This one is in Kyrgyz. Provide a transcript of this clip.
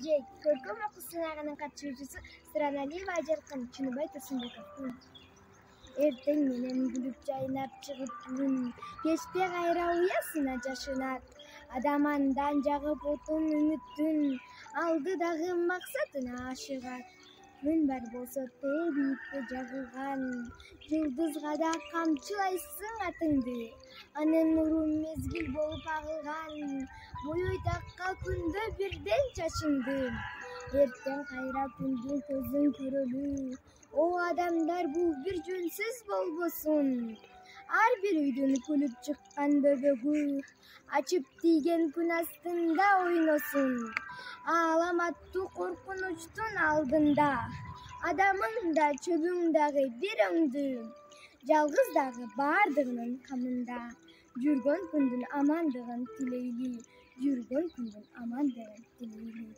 Gelecek Körküm Oku sınavının katılımcısı Sıran Aliyev Aycarkan Çınıbay Tursunbekov. Erteң менен күлүп жайнап чыгып күн кечте кайра уясына жашынат адам андан жагып отун үмүттүн алды дагы максатына ашыгат күн бар болсо биикте жагылган жылдызга да камчылайсың атыңды анын нуру мезгил болуп агылган бою такка күндө бирден чачыңды эртең кайра күндүн көзүн көрөлү o adamlar bu bir jönsiz bolbosun. Har bir üydün kulüp çıkkan böbögü, açıp tiygen gün astında oynosun. Ağlamattı korkunuçtun aldında, adamın da çöbün dağı bir öndü. Жалгыз дагы бардыгынын камында, жүргөн күндүн амандыгын тилейли, жүргөн күндүн амандыгын тилейли.